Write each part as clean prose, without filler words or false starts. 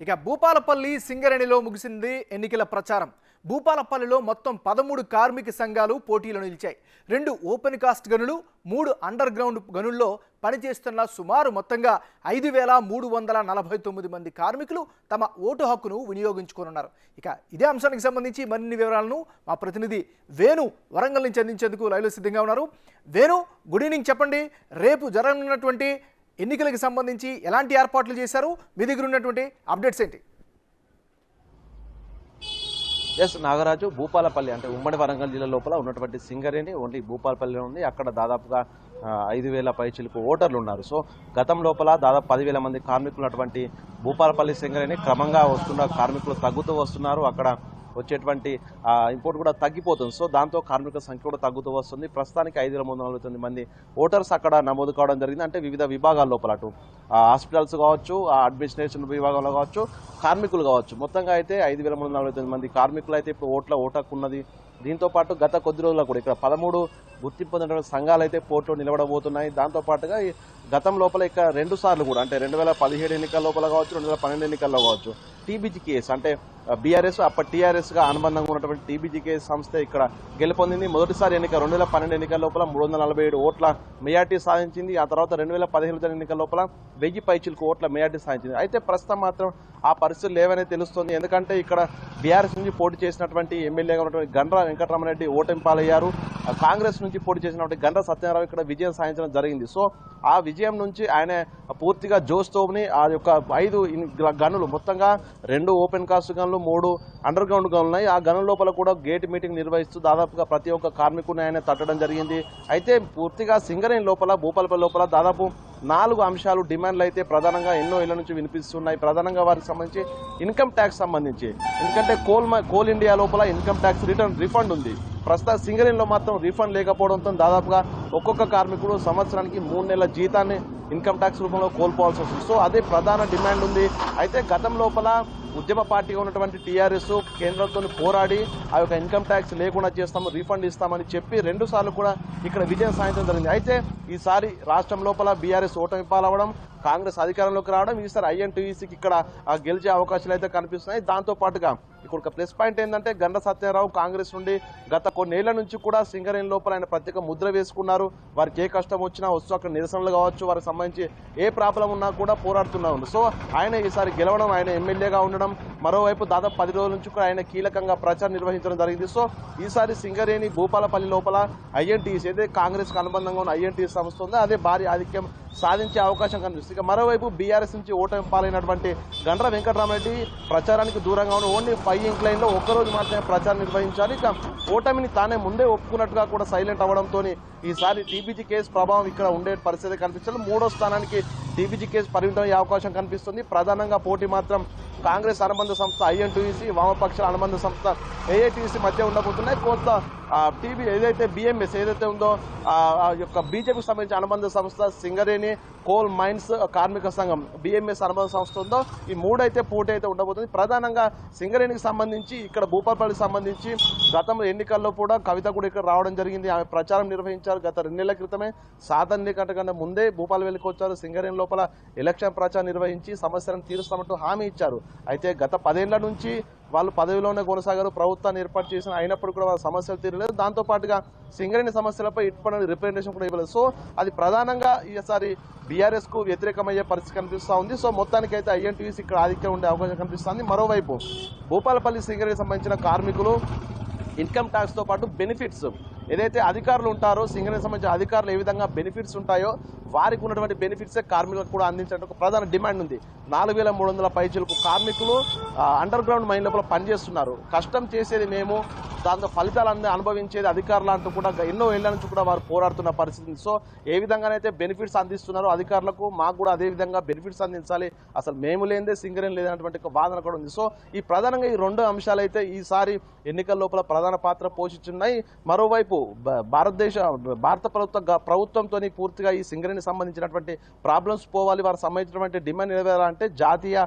ఇక భూపాలపల్లి సింగరేణిలో ముగిసింది ఎన్నికల ప్రచారం. భూపాలపల్లిలో మొత్తం 13 కార్మిక సంఘాలు పోటీలో నిలిచాయి. 2 ఓపెన్ కాస్ట్ గనులు, 3 అండర్ గ్రౌండ్ గనుల్లో పనిచేస్తున్న సుమారు మొత్తంగా 5,349 మంది కార్మికులు తమ ఓటు హక్కును వినియోగించుకోనున్నారు. ఇక ఇదే అంశానికి సంబంధించి మరిన్ని వివరాలను మా ప్రతినిధి వేణు వరంగల్ నుంచి అందించేందుకు లైవ్లో సిద్ధంగా ఉన్నారు. Venu, good evening. చెప్పండి, రేపు జరగనున్నటువంటి ఎన్నికలకు సంబంధించి ఎలాంటి ఏర్పాట్లు చేశారు? మీ దగ్గర ఉన్నటువంటి అప్డేట్స్ ఏంటి? ఎస్ నాగరాజు, భూపాలపల్లి అంటే ఉమ్మడి వరంగల్ జిల్లా లోపల ఉన్నటువంటి సింగరేణి ఓన్లీ భూపాలపల్లిలో ఉంది. అక్కడ దాదాపుగా 5,000 పైచిలకు ఓటర్లు ఉన్నారు. సో గతం లోపల దాదాపు 10,000 మంది కార్మికులు ఉన్నటువంటి భూపాలపల్లి సింగరేణి క్రమంగా వస్తున్న కార్మికులు తగ్గుతూ వస్తున్నారు. అక్కడ వచ్చేటువంటి ఇంపోర్ట్ కూడా తగ్గిపోతుంది. సో దాంతో కార్మికుల సంఖ్య కూడా తగ్గుతూ వస్తుంది. ప్రస్తుతానికి 5,349 మంది ఓటర్స్ అక్కడ నమోదు కావడం జరిగింది. అంటే వివిధ విభాగాల లోపల అటు హాస్పిటల్స్ కావచ్చు, అడ్మినిస్ట్రేషన్ విభాగంలో కావచ్చు, కార్మికులు కావచ్చు. మొత్తంగా అయితే 5,349 మంది కార్మికులు అయితే ఇప్పుడు ఓటు హక్కు ఉన్నది. దీంతో పాటు గత కొద్ది రోజుల్లో కూడా ఇక్కడ 13 గుర్తింపు పొందినటువంటి సంఘాలు అయితే పోర్టులో నిలబడబోతున్నాయి. దాంతోపాటుగా గతం లోపల ఇక 2 సార్లు కూడా అంటే 2017 ఎన్నికల లోపల కావచ్చు, 2012 ఎన్నికల్లో కావచ్చు టీబీజీకేఎస్ అంటే బీఆర్ఎస్ అప్పటి టీఆర్ఎస్గా అనుబంధంగా ఉన్నటువంటి టీబీజీకేఎస్ సంస్థ ఇక్కడ గెలుపొందింది. మొదటిసారి ఎన్నిక 2012 ఎన్నికల లోపల 347 ఓట్ల మెజార్టీ సాధించింది. ఆ తర్వాత 2017 ఎన్నికల లోపల 1000 పైచిలకు ఓట్ల మెజార్టీ సాధించింది. అయితే ప్రస్తుతం మాత్రం ఆ పరిస్థితులు లేవనే తెలుస్తుంది. ఎందుకంటే ఇక్కడ బీఆర్ఎస్ నుంచి పోటీ చేసినటువంటి ఎమ్మెల్యేగా ఉన్నటువంటి గండ్ర వెంకటరామరెడ్డి ఓటమి పాలయ్యారు. కాంగ్రెస్ నుంచి పోటీ చేసినటువంటి గండ్ర సత్యనారాయణ ఇక్కడ విజయం సాధించడం జరిగింది. సో ఆ విజయం నుంచి ఆయన పూర్తిగా జోస్తోని ఆ యొక్క 5 గనులు మొత్తంగా 2 ఓపెన్ కాస్ట్ గనులు, 3 అండర్ గ్రౌండ్ గనులు ఉన్నాయి. ఆ గనుల లోపల కూడా గేట్ మీటింగ్ నిర్వహిస్తూ దాదాపుగా ప్రతి ఒక్క కార్మికుని ఆయన తట్టడం జరిగింది. అయితే పూర్తిగా సింగరేణి లోపల భూపాలపల్లి లోపల దాదాపు 4 అంశాలు డిమాండ్లు అయితే ప్రధానంగా ఎన్నో ఏళ్ల నుంచి వినిపిస్తున్నాయి. ప్రధానంగా వారికి సంబంధించి ఇన్కమ్ ట్యాక్స్ సంబంధించి, ఎందుకంటే కోల్ ఇండియా లోపల ఇన్కమ్ ట్యాక్స్ రిఫండ్ ఉంది. ప్రస్తుతం సింగరేణిలో మాత్రం రీఫండ్ లేకపోవడంతో దాదాపుగా ఒక్కొక్క కార్మికుడు సంవత్సరానికి 3 నెలల జీతాన్ని ఇన్కమ్ ట్యాక్స్ రూపంలో కోల్పోవాల్సి వస్తుంది. సో అదే ప్రధాన డిమాండ్ ఉంది. అయితే గతం లోపల ఉద్యమ పార్టీగా ఉన్నటువంటి టీఆర్ఎస్ కేంద్రంతో పోరాడి ఆ యొక్క ఇన్కమ్ ట్యాక్స్ లేకుండా చేస్తాము, రీఫండ్ ఇస్తామని చెప్పి 2 సార్లు కూడా ఇక్కడ విజయం సాధించడం జరిగింది. అయితే ఈసారి రాష్ట్రం లోపల బీఆర్ఎస్ ఓటమి పాలవడం, కాంగ్రెస్ అధికారంలోకి రావడం, ఈసారి ఐఎన్టీయూసీకి ఇక్కడ గెలిచే అవకాశాలు అయితే కనిపిస్తున్నాయి. దాంతో పాటుగా ఇక్కడ ఒక ప్లస్ పాయింట్ ఏంటంటే గండ్ర సత్యారావు కాంగ్రెస్ నుండి గత కొన్నేళ్ల నుంచి కూడా సింగరేణి లోపల ఆయన ప్రత్యేక ముద్ర వేసుకున్నారు. వారికి ఏ కష్టం వచ్చినా వస్తూ అక్కడ నిరసనలు కావచ్చు, వారికి సంబంధించి ఏ ప్రాబ్లం ఉన్నా కూడా పోరాడుతూ ఉన్నారు. సో ఆయన ఈసారి గెలవడం, ఆయన ఎమ్మెల్యేగా ఉండడం, మరోవైపు దాదాపు 10 రోజుల నుంచి కూడా ఆయన కీలకంగా ప్రచారం నిర్వహించడం జరిగింది. సో ఈసారి సింగరేణి భూపాలపల్లి లోపల ఐఎన్టీసీ ఏదైతే కాంగ్రెస్ కు అనుబంధంగా ఉన్న ఐఎన్టీసీ సంస్థ ఉందో అదే భారీ ఆధిక్యం సాధించే అవకాశం కనిపిస్తుంది. ఇక మరోవైపు బీఆర్ఎస్ నుంచి ఓటమి పాలైనటువంటి గండ్ర వెంకటరామరెడ్డి ప్రచారానికి దూరంగా ఉన్న ఓన్లీ 5 ఇంక్లైన్లో ఒక్కరోజు మాత్రమే ప్రచారం నిర్వహించారు. ఇక ఓటమిని తానే ముందే ఒప్పుకున్నట్టుగా కూడా సైలెంట్ అవ్వడంతో ఈసారి టీబీజీ కేసు ప్రభావం ఇక్కడ ఉండే పరిస్థితి కనిపించాలి. 3వ స్థానానికి టీబీజీ కేసు పరిమితం అయ్యే అవకాశం కనిపిస్తుంది. ప్రధానంగా పోటీ మాత్రం కాంగ్రెస్ అనుబంధ సంస్థ ఐఎన్టీయూసీ, వామపక్షాల అనుబంధ సంస్థ ఏఐటీసీ మధ్య ఉండబోతున్నాయి. కొంత టీబీ ఏదైతే బిఎంఎస్ ఏదైతే ఉందో ఆ యొక్క బీజేపీకి సంబంధించిన అనుబంధ సంస్థ సింగరేణి కోల్ మైన్స్ కార్మిక సంఘం బిఎంఎస్ అనుబంధ సంస్థ ఉందో ఈ 3 అయితే పోటీ అయితే ఉండబోతుంది. ప్రధానంగా సింగరేణికి సంబంధించి ఇక్కడ భూపాలపల్లికి సంబంధించి గతంలో ఎన్నికల్లో కూడా కవిత కూడా ఇక్కడ రావడం జరిగింది. ఆమె ప్రచారం నిర్వహించారు. గత 2 నెలల క్రితమే సాధారణ కంటే ముందే భూపాలపల్లికి వచ్చారు. సింగరేణి లోపల ఎలక్షన్ ప్రచారం నిర్వహించి సమస్యలను తీరుస్తామంటూ హామీ ఇచ్చారు. అయితే గత 10 ఏళ్ల నుంచి వాళ్ళు పదవిలోనే కొనసాగారు, ప్రభుత్వాన్ని ఏర్పాటు చేసిన అయినప్పుడు కూడా వాళ్ళ సమస్యలు తీరలేదు. దాంతోపాటుగా సింగరేణి సమస్యలపై ఇటువంటి రిప్రజెంటేషన్ కూడా ఇవ్వలేదు. సో అది ప్రధానంగా ఈసారి బీఆర్ఎస్ కు వ్యతిరేకమయ్యే పరిస్థితి కనిపిస్తూ ఉంది. సో మొత్తానికి అయితే ఐఎన్టీయూసీ ఇక్కడ ఆధిక్యం ఉండే అవకాశం కనిపిస్తుంది. మరోవైపు భూపాలపల్లి సింగరేణికి సంబంధించిన కార్మికులు ఇన్కమ్ ట్యాక్స్ తో పాటు బెనిఫిట్స్ ఏదైతే అధికారులు ఉంటారో సింగరేణికి సంబంధించిన అధికారులు ఏ విధంగా బెనిఫిట్స్ ఉంటాయో వారికి ఉన్నటువంటి బెనిఫిట్సే కార్మికులకు కూడా అందించడానికి ఒక ప్రధాన డిమాండ్ ఉంది. 4,300 పైచీలకు కార్మికులు అండర్ గ్రౌండ్ మైన్ లోపల పనిచేస్తున్నారు. కష్టం చేసేది మేము, దాంతో ఫలితాలన్నీ అనుభవించేది అధికారులు అంటూ కూడా ఎన్నో ఏళ్ల నుంచి కూడా వారు పోరాడుతున్న పరిస్థితి. సో ఏ విధంగానైతే బెనిఫిట్స్ అందిస్తున్నారో అధికారులకు, మాకు కూడా అదే విధంగా బెనిఫిట్స్ అందించాలి, అసలు మేము లేనిదే సింగరేణి లేదన్నటువంటి వాదన కూడా ఉంది. సో ఈ ప్రధానంగా ఈ 2 అంశాలు అయితే ఈసారి ఎన్నికల లోపల ప్రధాన పాత్ర పోషించున్నాయి. మరోవైపు భారత ప్రభుత్వంతో పూర్తిగా ఈ సింగరేణి సంబంధించినటువంటి ప్రాబ్లమ్స్ పోవాలి, వారికి సంబంధించినటువంటి డిమాండ్ నెరవేరాలంటే జాతీయ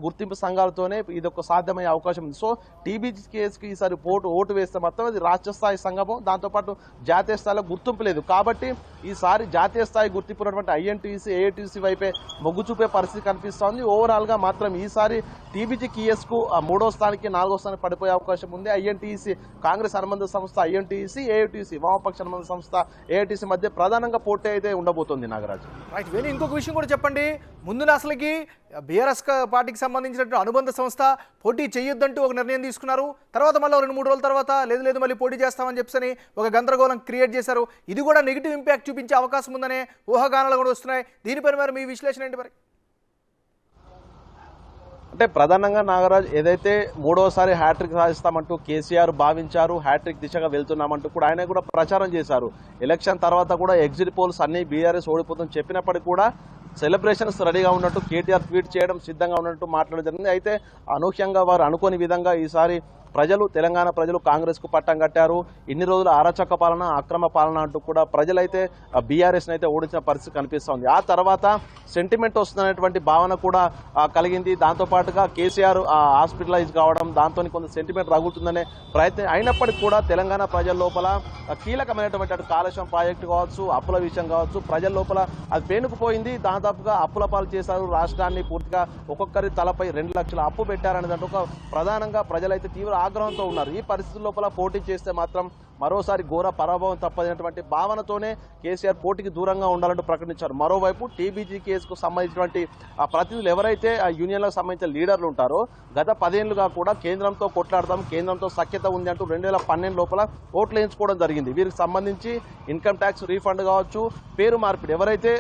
గుర్తింపు సంఘాలతోనే ఇది ఒక సాధ్యమయ్యే అవకాశం ఉంది. సో టీబీజీకేఎస్కి ఈసారి ఓటు వేస్తే మాత్రం అది రాష్ట్ర స్థాయి సంఘము, దాంతోపాటు జాతీయ స్థాయిలో గుర్తింపు లేదు. కాబట్టి ఈసారి జాతీయ స్థాయి గుర్తింపు ఉన్నటువంటి ఐఎన్టీసీ ఏఐటీసీ వైపే మొగ్గు చూపే పరిస్థితి కనిపిస్తోంది. ఓవరాల్గా మాత్రం ఈసారి టీబీజీకేఎస్కు 3వ స్థానానికి 4వ స్థానానికి పడిపోయే అవకాశం ఉంది. ఐఎన్టీసీ కాంగ్రెస్ అనుబంధ సంస్థ ఐఎన్టీసీ, ఏఐటీసీ వామపక్ష అనుబంధ సంస్థ ఏఐటీసీ మధ్య ప్రధానంగా పోటీ అయితే ఉండబోతోంది. నాగరాజు రైట్, వేణు ఇంకొక విషయం కూడా చెప్పండి. ముందున అసలుకి బీఆర్ఎస్ పార్టీకి సంబంధించినటువంటి అనుబంధ సంస్థ పోటీ చేయొద్దంటూ ఒక నిర్ణయం తీసుకున్నారు. తర్వాత మళ్ళీ 2-3 రోజుల తర్వాత లేదు మళ్ళీ పోటీ చేస్తామని చెప్పని ఒక గందరగోళం క్రియేట్ చేశారు. ఇది కూడా నెగిటివ్ ఇంపాక్ట్ చూపించే అవకాశం ఉందనే ఊహాగానాలు కూడా వస్తున్నాయి. దీనిపైన మరి మీ విశ్లేషణ ఏంటి? మరి అంటే ప్రధానంగా నాగరాజ్ ఏదైతే 3వసారి హ్యాట్రిక్ సాధిస్తామంటూ కేసీఆర్ భావించారు, హ్యాట్రిక్ దిశగా వెళ్తున్నామంటూ కూడా ఆయన కూడా ప్రచారం చేశారు. ఎలక్షన్ తర్వాత కూడా ఎగ్జిట్ పోల్స్ అన్ని బీఆర్ఎస్ ఓడిపోతుందని చెప్పినప్పటికీ కూడా సెలబ్రేషన్స్ రెడీగా ఉన్నట్టు కేటీఆర్ ట్వీట్ చేయడం సిద్ధంగా ఉన్నట్టు మాట్లాడడం జరిగింది. అయితే అనూహ్యంగా వారు అనుకోని విధంగా ఈసారి తెలంగాణ ప్రజలు కాంగ్రెస్ కు పట్టం కట్టారు. ఇన్ని రోజులు అరాచక పాలన, అక్రమ పాలన అంటూ కూడా ప్రజలైతే బీఆర్ఎస్ అయితే ఓడించిన పరిస్థితి కనిపిస్తోంది. ఆ తర్వాత సెంటిమెంట్ వస్తున్నటువంటి భావన కూడా కలిగింది. దాంతో పాటుగా కేసీఆర్ హాస్పిటలైజ్ కావడం, దాంతో కొంత సెంటిమెంట్ రగులుతుందనే ప్రయత్నం అయినప్పటికీ కూడా తెలంగాణ ప్రజల లోపల కీలకమైనటువంటి అటు కాళేశ్వరం ప్రాజెక్టు కావచ్చు, అప్పుల విషయం కావచ్చు, ప్రజల లోపల అది పేనుకుపోయింది. దాదాపుగా అప్పుల పాలు చేశారు. రాష్ట్రాన్ని పూర్తిగా ఒక్కొక్కరి తలపై 2 లక్షల అప్పు పెట్టారనే దాంట్లో ఒక ప్రధానంగా ప్రజలైతే తీవ్ర ఆగ్రహంతో ఉన్నారు. ఈ పరిస్థితుల లోపల పోటీ చేస్తే మాత్రం మరోసారి ఘోర పరాభవం తప్పదనేటువంటి భావనతోనే కేసీఆర్ పోటీకి దూరంగా ఉండాలంటూ ప్రకటించారు. మరోవైపు టీబీజీకేఎస్కు సంబంధించినటువంటి ఆ ప్రతినిధులు ఎవరైతే ఆ యూనియన్లకు సంబంధించిన లీడర్లు ఉంటారో గత 10 ఏళ్లుగా కూడా కేంద్రంతో కొట్లాడతాం, కేంద్రంతో సఖ్యత ఉంది అంటూ 2012 లోపల ఓట్లు వేయించుకోవడం జరిగింది. వీరికి సంబంధించి ఇన్కమ్ ట్యాక్స్ రీఫండ్ కావచ్చు, పేరు మార్పిడి, ఎవరైతే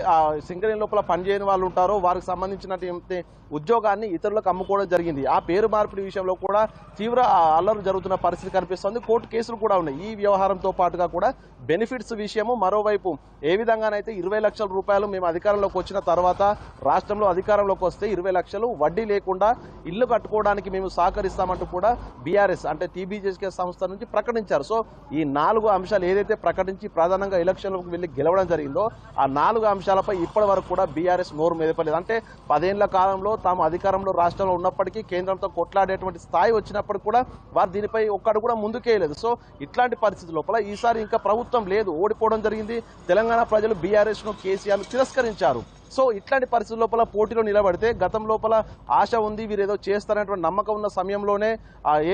సింగరేణి లోపల పనిచేయని వాళ్ళు ఉంటారో వారికి సంబంధించినటువంటి ఉద్యోగాన్ని ఇతరులకు అమ్ముకోవడం జరిగింది. ఆ పేరు మార్పిడి విషయంలో కూడా తీవ్ర అల్లర్లు జరుగుతున్న పరిస్థితి కనిపిస్తోంది. కోర్టు కేసులు కూడా ఉన్నాయి. ఈ వ్యవహారంతో పాటుగా కూడా బెనిఫిట్స్ విషయము మరోవైపు ఏ విధంగానైతే 20 లక్షల రూపాయలు మేము అధికారంలోకి వచ్చిన తర్వాత, రాష్ట్రంలో అధికారంలోకి వస్తే 20 లక్షలు వడ్డీ లేకుండా ఇల్లు కట్టుకోవడానికి మేము సహకరిస్తామంటూ కూడా బీఆర్ఎస్ అంటే టీబీజీకే సంస్థ నుంచి ప్రకటించారు. సో ఈ 4 అంశాలు ఏదైతే ప్రకటించి ప్రధానంగా ఎలక్షన్లకు వెళ్ళి గెలవడం జరిగిందో ఆ 4 అంశాలపై ఇప్పటి వరకు కూడా బీఆర్ఎస్ నోరు మెదపలేదు. అంటే 10 ఏళ్ల కాలంలో తాము అధికారంలో రాష్ట్రంలో ఉన్నప్పటికీ కేంద్రంతో కొట్లాడేటువంటి స్థాయి వచ్చినప్పుడు కూడా వారు దీనిపై ఒక్కడు కూడా ముందుకేయలేదు. సో ఇట్లాంటి పరిస్థితి లోపల ఈసారి ఇంకా ప్రభుత్వం లేదు, ఓడిపోవడం జరిగింది. తెలంగాణ ప్రజలు బీఆర్ఎస్ ను, కేసీఆర్ ను తిరస్కరించారు. సో ఇట్లాంటి పరిస్థితుల లోపల పోటీలో నిలబడితే గతం లోపల ఆశ ఉంది, వీరు ఏదో చేస్తారనేటువంటి నమ్మకం ఉన్న సమయంలోనే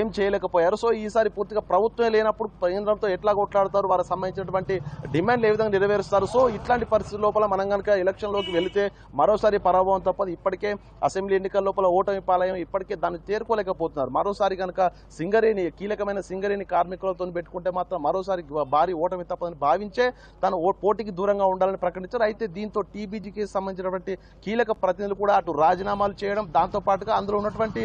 ఏం చేయలేకపోయారు. సో ఈసారి పూర్తిగా ప్రభుత్వమే లేనప్పుడు కేంద్రంతో ఎట్లా కొట్లాడతారు, వారికి సంబంధించినటువంటి డిమాండ్లు ఏ విధంగా నెరవేరుస్తారు. సో ఇట్లాంటి పరిస్థితుల లోపల మనం కనుక ఎలక్షన్లోకి వెళితే మరోసారి పరాభవం తప్పదు. ఇప్పటికే అసెంబ్లీ ఎన్నికల లోపల ఓటమి పాలయం, ఇప్పటికే దాన్ని చేరుకోలేకపోతున్నారు. మరోసారి కనుక సింగరేణి కీలకమైన సింగరేణి కార్మికులతో పెట్టుకుంటే మాత్రం మరోసారి భారీ ఓటమి తప్పదని భావించే తను పోటీకి దూరంగా ఉండాలని ప్రకటించారు. అయితే దీంతో టీబీజీకి సంబంధించినటువంటి కీలక ప్రతినిధులు కూడా అటు రాజీనామాలు చేయడం, దాంతో పాటుగా అందులో ఉన్నటువంటి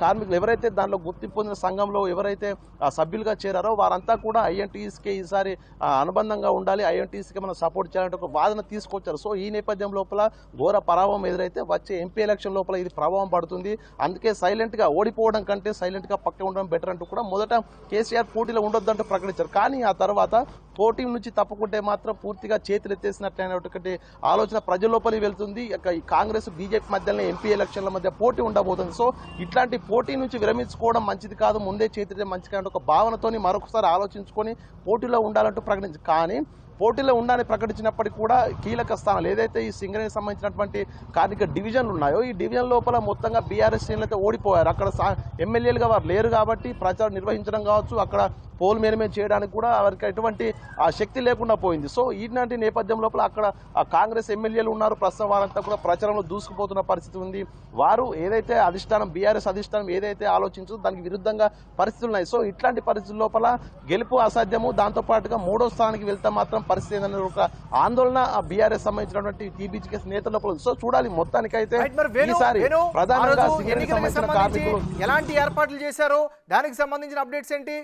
కార్మికులు ఎవరైతే దానిలో గుర్తింపు పొందిన సంఘంలో ఎవరైతే సభ్యులుగా చేరారో వారంతా కూడా ఐఎన్టీసీకి ఈసారి అనుబంధంగా ఉండాలి, ఐఎన్టీసీకి మనం సపోర్ట్ చేయాలంటే ఒక వాదన తీసుకొచ్చారు. సో ఈ నేపథ్యం లోపల ఘోర పరాభవం ఎదురైతే వచ్చే ఎంపీ ఎలక్షన్ లోపల ఇది ప్రభావం పడుతుంది. అందుకే సైలెంట్ గా ఓడిపోవడం కంటే సైలెంట్ గా పక్క ఉండడం బెటర్ అంటూ కూడా మొదట కేసీఆర్ పోటీలో ఉండొద్దంటూ ప్రకటించారు. కానీ ఆ తర్వాత పోటీ నుంచి తప్పుకుంటే మాత్రం పూర్తిగా చేతులు ఎత్తేసినట్లయినటువంటి ఆలోచన ప్రజల లోపలికి వెళ్తుంది. ఈ కాంగ్రెస్ బీజేపీ మధ్యలో ఎంపీ ఎలక్షన్ల మధ్య పోటీ ఉండబోతుంది. సో ఇట్లాంటి పోటీ నుంచి విరమించుకోవడం మంచిది కాదు, ముందే చేతితే మంచిది కాదు ఒక భావనతోని మరొకసారి ఆలోచించుకొని పోటీలో ఉండాలంటూ ప్రకటించారు. కానీ పోటీలో ఉండాలని ప్రకటించినప్పటికీ కూడా కీలక స్థానాలు ఏదైతే ఈ సింగరేణికి సంబంధించినటువంటి కార్మిక డివిజన్లు ఉన్నాయో ఈ డివిజన్ లోపల మొత్తంగా బీఆర్ఎస్ శ్రేణులు అయితే ఓడిపోయారు. అక్కడ ఎమ్మెల్యేలుగా వారు లేరు కాబట్టి ప్రచారం నిర్వహించడం కావచ్చు, అక్కడ పోల్ మేనేజ్మెంట్ చేయడానికి కూడా వారికి ఎటువంటి శక్తి లేకుండా పోయింది. సో ఇలాంటి నేపథ్యం లోపల అక్కడ కాంగ్రెస్ ఎమ్మెల్యేలు ఉన్నారు, ప్రస్తుతం వారంతా కూడా ప్రచారంలో దూసుకుపోతున్న పరిస్థితి ఉంది. వారు ఏదైతే అధిష్టానం బీఆర్ఎస్ అధిష్టానం ఏదైతే ఆలోచించదో దానికి విరుద్ధంగా పరిస్థితులు ఉన్నాయి. సో ఇట్లాంటి పరిస్థితుల లోపల గెలుపు అసాధ్యము, దాంతో పాటుగా 3వ స్థానానికి వెళ్తే మాత్రం పరిస్థితి ఏంటనే ఒక ఆందోళన బీఆర్ఎస్ సంబంధించినటువంటి టీబీజీకే నేతల లోపల. సో చూడాలి మొత్తానికైతే ఈసారి ప్రధానంగా సింగరేణికి సంబంధించిన కార్మికులు ఎలాంటి ఏర్పాట్లు చేశారో దానికి సంబంధించిన అప్డేట్స్ ఏంటి?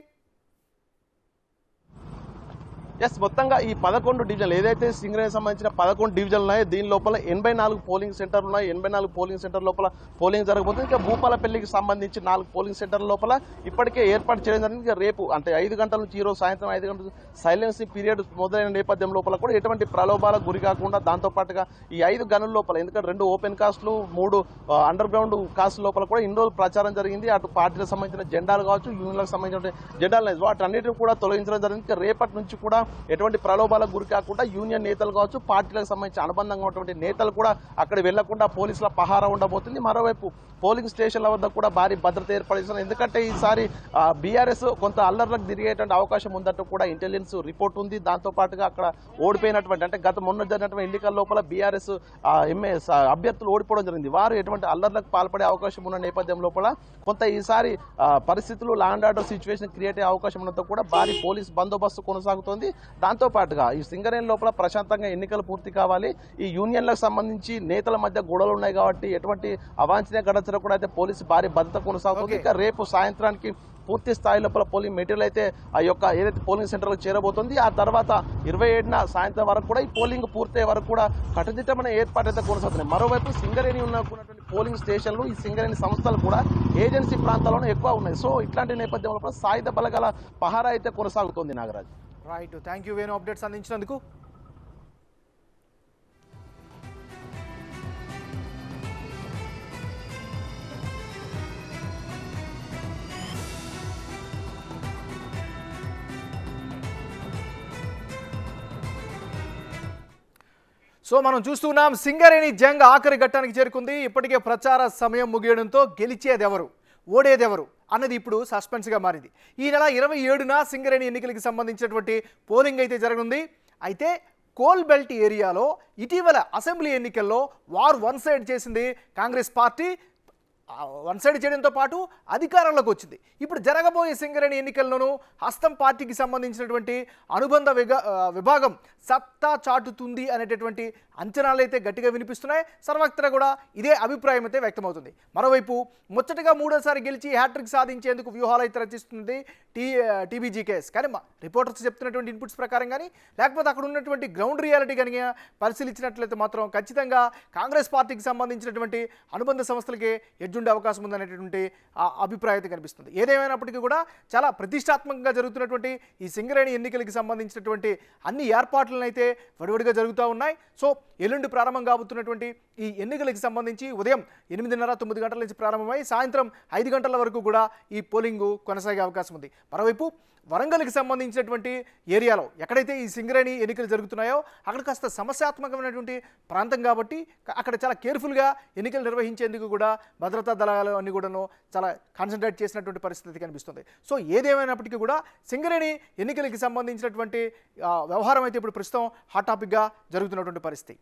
ఎస్, మొత్తంగా ఈ 11 డివిజన్లు ఏదైతే సింగరేణికి సంబంధించిన 11 డివిజన్లు ఉన్నాయో దీని లోపల 84 పోలింగ్ సెంటర్లు ఉన్నాయి. 84 పోలింగ్ సెంటర్ లోపల పోలింగ్ జరగబోతుంది. ఇంకా భూపాలపల్లికి సంబంధించి 4 పోలింగ్ సెంటర్ల లోపల ఇప్పటికే ఏర్పాటు చేయడం జరిగింది. ఇంకా రేపు అంటే 5 గంటల నుంచి ఈరోజు సాయంత్రం 5 గంటల సైలెన్స్ పీరియడ్ మొదలైన నేపథ్యం లోపల కూడా ఎటువంటి ప్రలోభాలకు గురి కాకుండా దాంతోపాటుగా ఈ 5 గనుల లోపల ఎందుకంటే 2 ఓపెన్ కాస్ట్లు 3 అండర్ గ్రౌండ్ కాస్ట్ లోపల కూడా ఇన్ని రోజులు ప్రచారం జరిగింది. అటు పార్టీలకు సంబంధించిన జెండాలు కావచ్చు, యూనియన్లకు సంబంధించిన జెండాలు వాటన్నిటిని కూడా తొలగించడం జరిగింది. ఇంకా రేపటి నుంచి కూడా ఎటువంటి ప్రలోభాలకు గురి కాకుండా యూనియన్ నేతలు కావచ్చు, పార్టీలకు సంబంధించి అనుబంధంగా ఉన్నటువంటి నేతలు కూడా అక్కడ వెళ్లకుండా పోలీసుల పహారా ఉండబోతుంది. మరోవైపు పోలింగ్ స్టేషన్ల వద్ద కూడా భారీ భద్రత ఏర్పడిస్తున్నారు. ఎందుకంటే ఈసారి బీఆర్ఎస్ కొంత అల్లర్లకు తిరిగేటువంటి అవకాశం ఉందంటూ కూడా ఇంటెలిజెన్స్ రిపోర్ట్ ఉంది. దాంతో పాటుగా అక్కడ ఓడిపోయినటువంటి అంటే మొన్న జరిగినటువంటి ఎన్నికల లోపల బీఆర్ఎస్ అభ్యర్థులు ఓడిపోవడం జరిగింది. వారు ఎటువంటి అల్లర్లకు పాల్పడే అవకాశం ఉన్న నేపథ్యం లోపల కొంత ఈసారి పరిస్థితులు law and order situation create అయ్యే అవకాశం ఉన్నందుకు కూడా భారీ పోలీస్ బందోబస్తు కొనసాగుతోంది. దాంతో పాటుగా ఈ సింగరేణి లోపల ప్రశాంతంగా ఎన్నికలు పూర్తి కావాలి. ఈ యూనియన్లకు సంబంధించి నేతల మధ్య గొడవలు ఉన్నాయి కాబట్టి ఎటువంటి అవాంఛనీయ ఘటనలు కూడా అయితే పోలీసు భారీ భద్రత కొనసాగుతుంది. ఇక రేపు సాయంత్రానికి పూర్తి స్థాయి లోపల పోలింగ్ మెటీరియల్ అయితే ఆ యొక్క ఏదైతే పోలింగ్ సెంటర్లకు చేరబోతుంది. ఆ తర్వాత 27న సాయంత్రం వరకు కూడా ఈ పోలింగ్ పూర్తయ్యే వరకు కూడా కట్టుదిట్టమైన ఏర్పాటు అయితే కొనసాగుతున్నాయి. మరోవైపు సింగరేణి ఉన్నటువంటి పోలింగ్ స్టేషన్లు ఈ సింగరేణి సంస్థలు కూడా ఏజెన్సీ ప్రాంతాల్లోనే ఎక్కువ ఉన్నాయి. సో ఇట్లాంటి నేపథ్యంలో సాయుధ బలగాల పహారా అయితే కొనసాగుతోంది. Nagaraj, right, thank you Venu updates అందించినందుకు. సో మనం చూస్తున్నాం సింగరేణి జంగ్ ఆఖరి ఘట్టానికి చేరుకుంది. ఇప్పటికే ప్రచార సమయం ముగియడంతో గెలిచేదెవరు ఓడేదెవరు అన్నది ఇప్పుడు సస్పెన్స్గా మారింది. ఈ నెల 27న సింగరేణి ఎన్నికలకు సంబంధించినటువంటి పోలింగ్ అయితే జరగనుంది. అయితే కోల్ బెల్ట్ ఏరియాలో ఇటీవల అసెంబ్లీ ఎన్నికల్లో వార్ వన్ సైడ్ చేసింది కాంగ్రెస్ పార్టీ. వన్ సైడ్ చేయడంతో పాటు అధికారంలోకి వచ్చింది. ఇప్పుడు జరగబోయే సింగరేణి ఎన్నికల్లోనూ హస్తం పార్టీకి సంబంధించినటువంటి అనుబంధ విభాగం సత్తా చాటుతుంది అనేటటువంటి అంచనాలు అయితే గట్టిగా వినిపిస్తున్నాయి. సర్వత్రా కూడా ఇదే అభిప్రాయం అయితే వ్యక్తమవుతుంది. మరోవైపు ముచ్చటగా మూడోసారి గెలిచి హ్యాట్రిక్ సాధించేందుకు వ్యూహాలు అయితే రచిస్తుంది టీబీజీకేఎస్. కానీ రిపోర్టర్స్ చెప్తున్నటువంటి ఇన్పుట్స్ ప్రకారం కానీ లేకపోతే అక్కడ ఉన్నటువంటి గ్రౌండ్ రియాలిటీ కనుక పరిశీలించినట్లయితే మాత్రం ఖచ్చితంగా కాంగ్రెస్ పార్టీకి సంబంధించినటువంటి అనుబంధ సంస్థలకే ఎడ్జుండే అవకాశం ఉందనేటటువంటి అభిప్రాయం అయితే కనిపిస్తుంది. ఏదేమైనప్పటికీ కూడా చాలా ప్రతిష్టాత్మకంగా జరుగుతున్నటువంటి ఈ సింగరేణి ఎన్నికలకి సంబంధించినటువంటి అన్ని ఏర్పాట్లను అయితే వడివడిగా జరుగుతూ ఉన్నాయి. సో ఎల్లుండి ప్రారంభం కాబోతున్నటువంటి ఈ ఎన్నికలకి సంబంధించి ఉదయం 8:30-9 గంటల నుంచి ప్రారంభమై సాయంత్రం 5 గంటల వరకు కూడా ఈ పోలింగ్ కొనసాగే అవకాశం ఉంది. మరోవైపు వరంగల్కి సంబంధించినటువంటి ఏరియాలో ఎక్కడైతే ఈ సింగరేణి ఎన్నికలు జరుగుతున్నాయో అక్కడ కాస్త సమస్యాత్మకమైనటువంటి ప్రాంతం కాబట్టి అక్కడ చాలా కేర్ఫుల్గా ఎన్నికలు నిర్వహించేందుకు కూడా భద్రతా దళాలు అన్ని కూడాను చాలా కాన్సన్ట్రేట్ చేసినటువంటి పరిస్థితి కనిపిస్తుంది. సో ఏదేమైనప్పటికీ కూడా సింగరేణి ఎన్నికలకి సంబంధించినటువంటి వ్యవహారం అయితే ఇప్పుడు ప్రస్తుతం హాట్ టాపిక్గా జరుగుతున్నటువంటి పరిస్థితి.